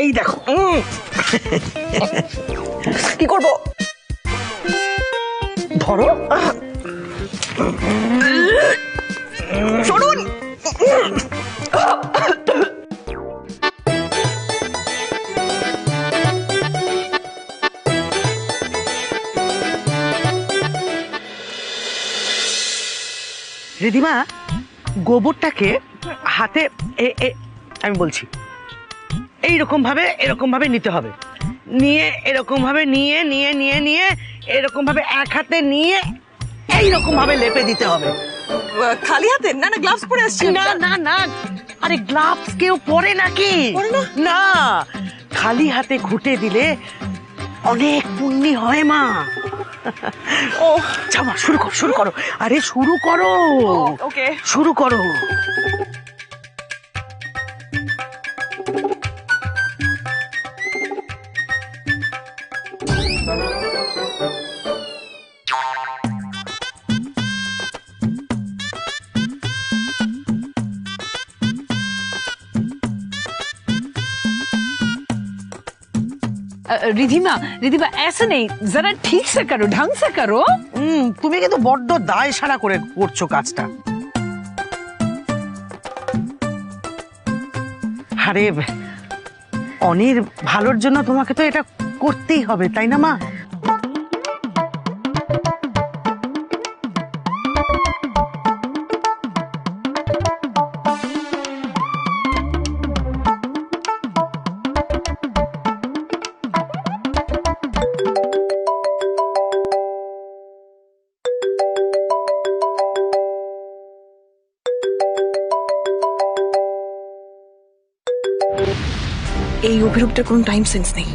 এই দেখো কি করব ধরো শুনুন রিধিমা গোবরটাকে হাতে আমি বলছি এরকম ভাবে নিতে হবে নিয়ে এরকম ভাবে নিয়ে নিয়ে নিয়ে নিয়ে এরকম ভাবে এক হাতে নিয়ে এইরকম ভাবে লেপে দিতে হবে খালি হাতে না না গ্লাভস পরে আসছে না না না আরে গ্লাভস কেউ পরে নাকি না খালি হাতে ঘুটে দিলে অনেক পুণ্যি হয় মা ও যাও শুরু করো আরে শুরু করো ওকে শুরু করো रिधिमा रिधिमा ऐसे नहीं जरा ठीक से करो ढंग से करो তুমি কিন্তু বড্ড দায় সারা করে করছো কাজটা আরে অনির ভালোর জন্য তোমাকে তো এটা করতেই হবে তাই না মা এই অভিরূপটার কোনো টাইম সেন্স নেই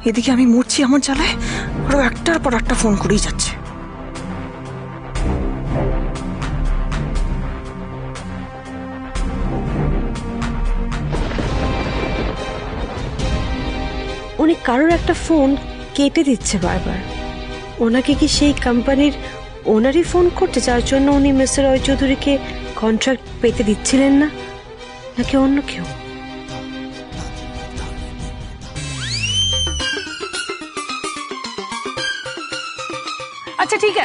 এদিকে আমি মরছি আমার জ্বালায় আরো একটার পর একটা ফোন করেই যাচ্ছে উনি কারোর একটা ফোন কেটে দিচ্ছে বারবার ওনাকে কি সেই কোম্পানির ওনারই ফোন করতে যার জন্য উনি মিস্টার রয় চৌধুরীকে কন্ট্রাক্ট পেতে দিচ্ছিলেন না নাকি অন্য কেউ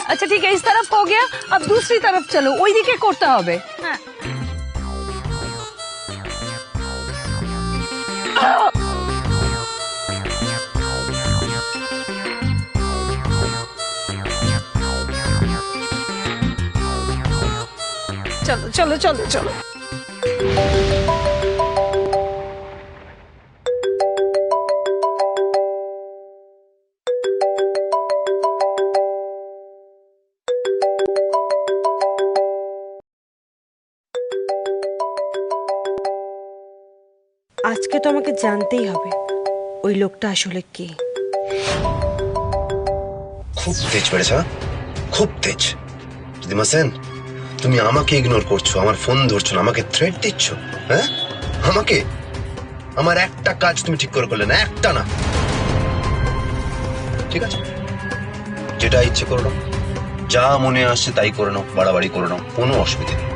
अच्छा ठीक है इस तरफ हो गया अब दूसरी तरफ चलो ওই দিকে করতে হবে হ্যাঁ चलो चलो चलो चलो আজকে তো আমাকে জানতেই হবে ওই লোকটা আসলে কে খুব তেজ বেড়েছে খুব তেজ রিধিমা সেন তুমি আমাকে ইগনোর করছো আমার ফোন ধরছো না আমাকে থ্রেট দিচ্ছ হ্যাঁ আমাকে আমার একটা কাজ তুমি ঠিক করে করলে না একটা না ঠিক আছে যেটা ইচ্ছে করো না যা মনে আসছে তাই করে নাও বাড়াবাড়ি করে নাও কোনো অসুবিধা নেই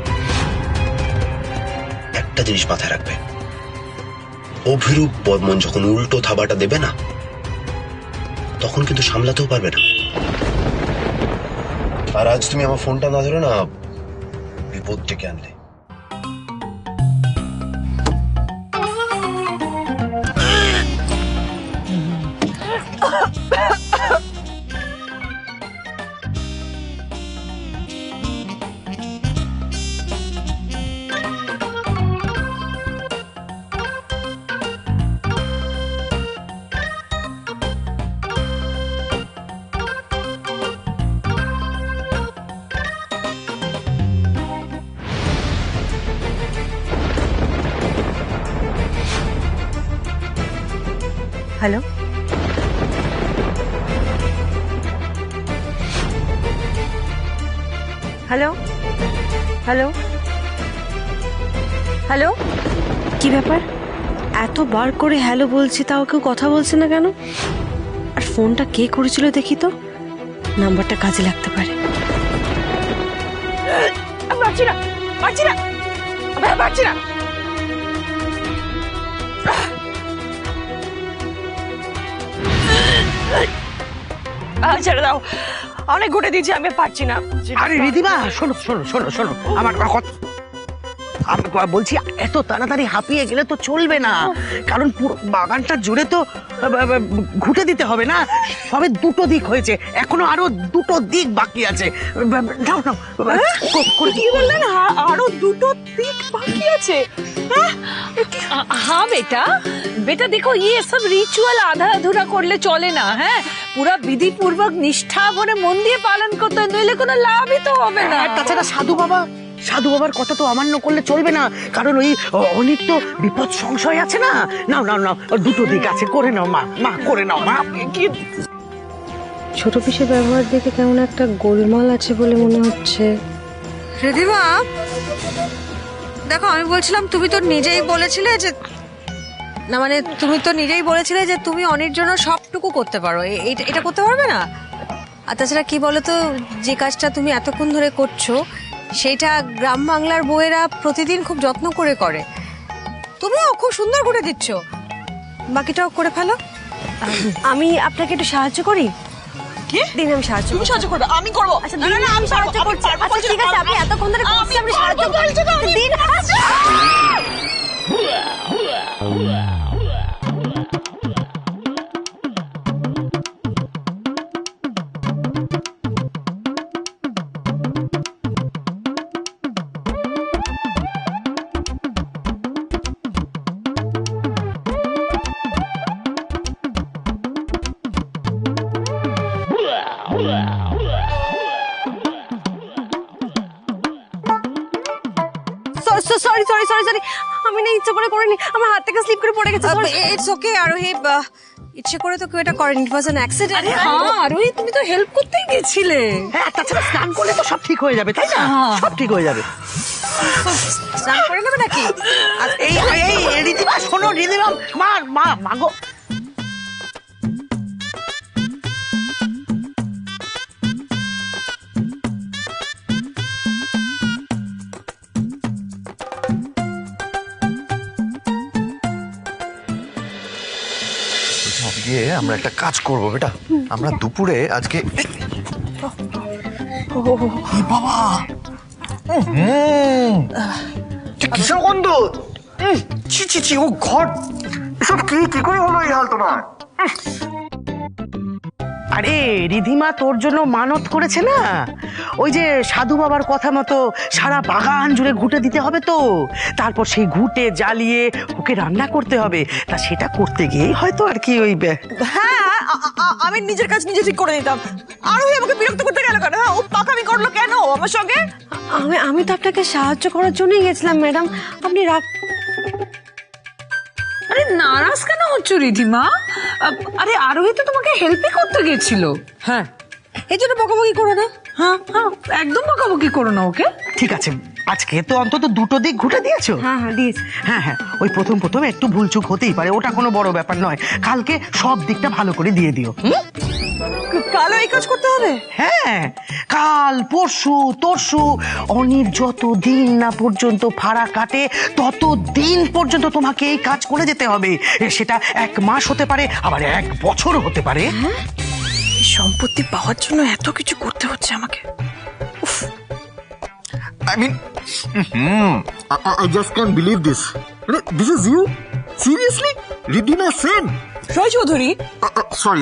একটা জিনিস মাথায় রাখবে অভিরূপ বর্মন যখন উল্টো থাবাটা দেবে না তখন কিন্তু সামলাতেও পারবে না আর আজ তুমি আমার ফোনটা না ধরে না বিপদ ডেকে আনলে हेलो हेलो हेलो हेलो কি ব্যাপার এতবার করে হ্যালো বলছি তাও কেউ কথা বলছে না কেন আর ফোনটা কে করেছিল দেখি তো নাম্বারটা কাজে লাগতে পারে পারছি না ছেড়ে দাও, অনেক ঘুটে দিয়েছি, আমি আর পারছি না। আরে রিদিমা শোনো শোনো শোনো শোনো আমার কথা, আমি বলছি এত তাড়াতাড়ি হাঁপিয়ে গেলে তো চলবে না, কারণ পুরো বাগানটা জুড়ে তো ঘুটে দিতে হবে না। সবে দুটো দিক হয়েছে, এখনো আরো দুটো দিক বাকি আছে। নাও নাও কি বললেন? আরো দুটো দিক বাকি আছে? हाँ बेटा, बेटा देखो ये सब रिचुअल आधा अधूरा করলে চলে না। হ্যাঁ, পুরা বিধি পূর্বক নিষ্ঠা ভরে মন দিয়ে পালন করতে হয়, নইলে কোনো লাভই তো হবে না। তাছাড়া সাধু বাবার কথা তো অমান্য করলে চলবে না, কারণ ওই অনেক তো বিপদ সংশয় আছে না। নাও নাও নাও, দুটো দিক আছে, করে নাও মা, মা করে নাও মা। কি ছোট পিসের ব্যবহার দেখে কেমন একটা গোলমাল আছে বলে মনে হচ্ছে। রিধিমা, দেখো আমি বলছিলাম, তুমি তো নিজেই বলেছিলে যে না, মানে তুমি তো নিজেই বলেছিলে যে তুমি অনির জন্য সবটুকু করতে পারো, এটা করতে পারবে না? আর তাছাড়া কি বলো তো, যে কাজটা তুমি এতক্ষণ ধরে করছো সেটা গ্রাম বাংলার বউয়েরা প্রতিদিন খুব যত্ন করে করে, তুমিও খুব সুন্দর করে দিচ্ছ, বাকিটাও করে ফেলো। আমি আপনাকে একটু সাহায্য করি। কি দিন আমি সাহায্য তুমি সাহায্য করবে? আমি করবো। আচ্ছা দিন, আমি সাহায্য করছি। আচ্ছা ঠিক আছে, আপনি এতক্ষণ ধরে করছেন, আপনি সাহায্য দিন। সরি সরি সরি সরি, আমি না ইচ্ছা করে করিনি, আমার হাত থেকে স্লিপ করে পড়ে গেছে। ইটস ওকে আরোহী, ইচ্ছে করে তো কেউ এটা করেনি, ইট ওয়াজ অ্যান অ্যাক্সিডেন্ট। হ্যাঁ আরোহী, তুমি তো হেল্প করতেই গেছিলে। হ্যাঁ, তাছাড়া স্নান করলে তো সব ঠিক হয়ে যাবে, তাই না? সব ঠিক হয়ে যাবে। স্নান করে নেবে নাকি? এই এই রিদিমা শোনো, রিদিমা মা মা মাগো, আজকে আমরা একটা কাজ করব বেটা, আমরা দুপুরে আজকে বাবা কিসের গন্ধ, ছি ছি ছি, ও ঘর এসব কি করে হলো এই হাল তোমার? আরে রিধিমা তোর জন্য মানত করেছে না, ওই যে সাধু বাবার কথা মতো সারা বাগান জুড়ে ঘুটে দিতে হবে তো, তারপর সেই ঘুটে জ্বালিয়ে ওকে রান্না করতে হবে। তা সেটা করতে গিয়েই হয়তো আর কি ওই হ্যাঁ, আমি নিজের কাজ নিজে ঠিক করে নিতাম। আরোহী আমাকে বিরক্ত করতে গেল কেন? হ্যাঁ, ও পাকামি করলো কেন আমার সঙ্গে? আমি তো আপনাকে সাহায্য করার জন্যই গেছিলাম ম্যাডাম, আপনি রাগ। আরে নারাজ কেন হচ্ছ রিধিমা? আরে আরোহী তো তোমাকে হেল্পই করতে গেছিল। হ্যাঁ, এই জন্য বকাবকি করো না। হ্যাঁ হ্যাঁ, একদম বকাবকি করো না ওকে। ঠিক আছে, আজকে তো অন্তত দুটো দিক ঘুটে দিয়েছো। হ্যাঁ হ্যাঁ দিয়েছি। হ্যাঁ হ্যাঁ, ওই প্রথম একটু ভুলচুক হতেই পারে, ওটা কোনো বড় ব্যাপার নয়। কালকে সব দিকটা ভালো করে দিয়ে দিও। কালও এই কাজ করতে হবে? হ্যাঁ, কাল পরশু তরশু অনির যত দিন না পর্যন্ত ভাড়া কাটে তত দিন পর্যন্ত তোমাকে এই কাজ করে যেতে হবে। সেটা 1 মাস হতে পারে, আবার 1 বছর হতে পারে। এই সম্পত্তি পাওয়ার জন্য এত কিছু করতে হচ্ছে আমাকে। I mean, I just can't believe this. This is you? Seriously? Ridhima Sen? Roy Chowdhury?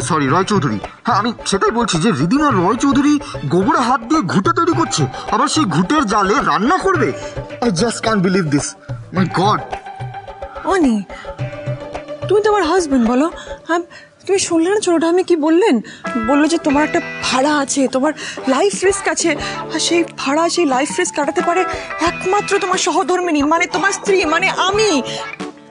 Sorry Roy Chowdhury. হ্যাঁ, আমি সেটাই বলছি যে রিদিমা রয় চৌধুরী গোবরে হাত দিয়ে ঘুঁটে তৈরি করছে, আবার সেই ঘুঁটের জালে রান্না করবে। I just can't believe this. My God. অনি, তুমি তো আমার হাজবেন্ড, বলো। হ্যাঁ, তুমি শুনলে না ছোটটা আমি কি বললেন? বললো যে তোমার একটা ভাড়া আছে, তোমার লাইফ রিস্ক আছে, আর সেই ভাড়া সেই লাইফ রিস্ক কাটাতে পারে একমাত্র তোমার সহধর্মিনী, মানে তোমার স্ত্রী, মানে আমি।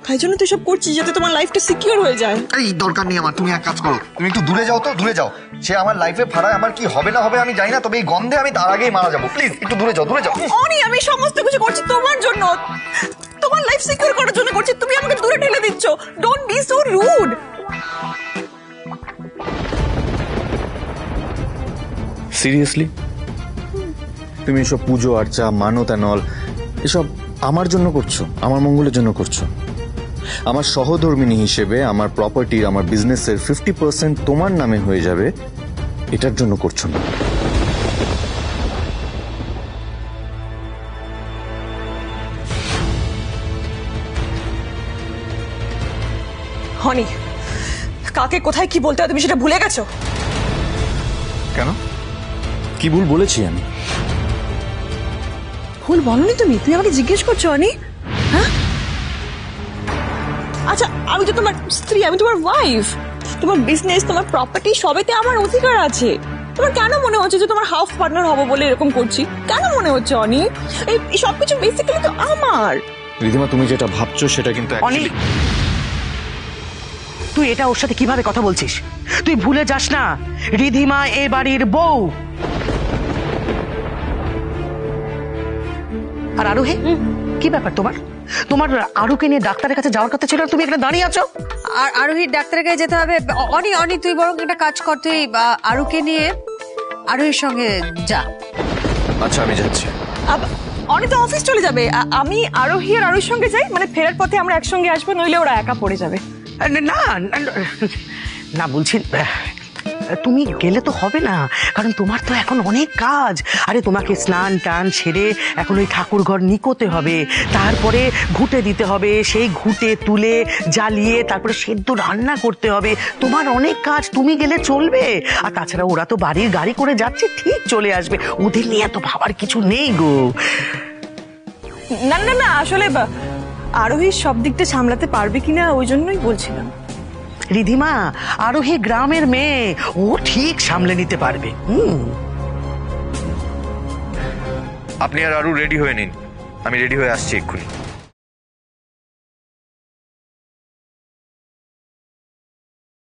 তাই জন্য তো এসব করছি, যাতে তোমার লাইফটা সিকিউর হয়ে যায়। এই দরকার নেই আমার, তুমি এক কাজ করো, তুমি একটু দূরে যাও তো, দূরে যাও। সে আমার লাইফে ভাড়ায় আমার কি হবে না হবে আমি জানি না, তবে এই গন্ধে আমি তার আগেই মারা যাবো। প্লিজ একটু দূরে যাও, দূরে যাও। অনি, আমি সমস্ত কিছু করছি তোমার জন্য, তোমার লাইফ সিকিউর করার জন্য করছি, তুমি আমাকে দূরে ঠেলে দিচ্ছ। Don't be so rude. Seriously তুমি এসব পুজো আর্চা মানত অ্যান্ড অল এসব আমার জন্য করছো, আমার মঙ্গলের জন্য করছো? আমার সহধর্মিণী হিসেবে আমার প্রপার্টির, আমার বিজনেসের 50% তোমার নামে হয়ে যাবে, এটার জন্য করছো না। হনি, কাকে কোথায় কি বলতে হয় তুমি সেটা ভুলে গেছো? কেন? কি ভুল বলেছি আমি? ভুল বলনি তুমি, তুমি আমাকে জিজ্ঞেস করছো অনি? হ্যাঁ, আচ্ছা আমি তো তোমার স্ত্রী, আমি তোমার ওয়াইফ। তোমার বিজনেস, তোমার প্রপার্টি সবেতে আমার অধিকার আছে। তোমার কেন মনে হচ্ছে যে তোমার হাফ পার্টনার হবো বলে এরকম করছি? কেন মনে হচ্ছে অনি? এই সবকিছু বেসিক্যালি তো আমার। রিধিমা, তুমি যেটা ভাবছো সেটা কিন্তু অনি, তুই এটা ওর সাথে কিভাবে কথা বলছিস? তুই ভুলে যাস না রিধিমা এ বাড়ির বউ। আর আরোহী, কি ব্যাপার তোমার? তোমার আরুকে নিয়ে ডাক্তারের কাছে যাওয়ার কথা ছিল, তুমি এখানে দাঁড়িয়ে আছো। আর আরোহীর ডাক্তারের কাছে যেতে হবে। অনি অনি তুই বরং একটা কাজ কর, তুই আরুকে নিয়ে আরোহীর সঙ্গে যা। আচ্ছা, আমি যাচ্ছি। অনি তো অফিস চলে যাবে, আমি আরোহী আর আরুর সঙ্গে যাই, মানে ফেরার পথে আমরা একসঙ্গে আসবো, নইলে ওরা একা পড়ে যাবে। না না বলছি, তুমি গেলে তো হবে না, কারণ তোমার তো এখন অনেক কাজ। আরে তোমাকে স্নান টান সেরে এখন ওই ঠাকুর ঘর নিকোতে হবে, তারপরে ঘুঁটে দিতে হবে, সেই ঘুঁটে তুলে জ্বালিয়ে তারপরে সেদ্ধ রান্না করতে হবে। তোমার অনেক কাজ, তুমি গেলে চলবে? আর তাছাড়া ওরা তো বাড়ির গাড়ি করে যাচ্ছে, ঠিক চলে আসবে, ওদের নিয়ে এত ভাবার কিছু নেই গো। না না না, আসলে আরোহী সব দিকটা সামলাতে পারবে কিনা ওই জন্যই বলছিলাম। রিধিমা আরোহী গ্রামের মেয়ে, ও ঠিক সামলে নিতে পারবে। আপনি আর আরু রেডি হয়ে নিন, আমি রেডি হয়ে আসছি এক্ষুনি।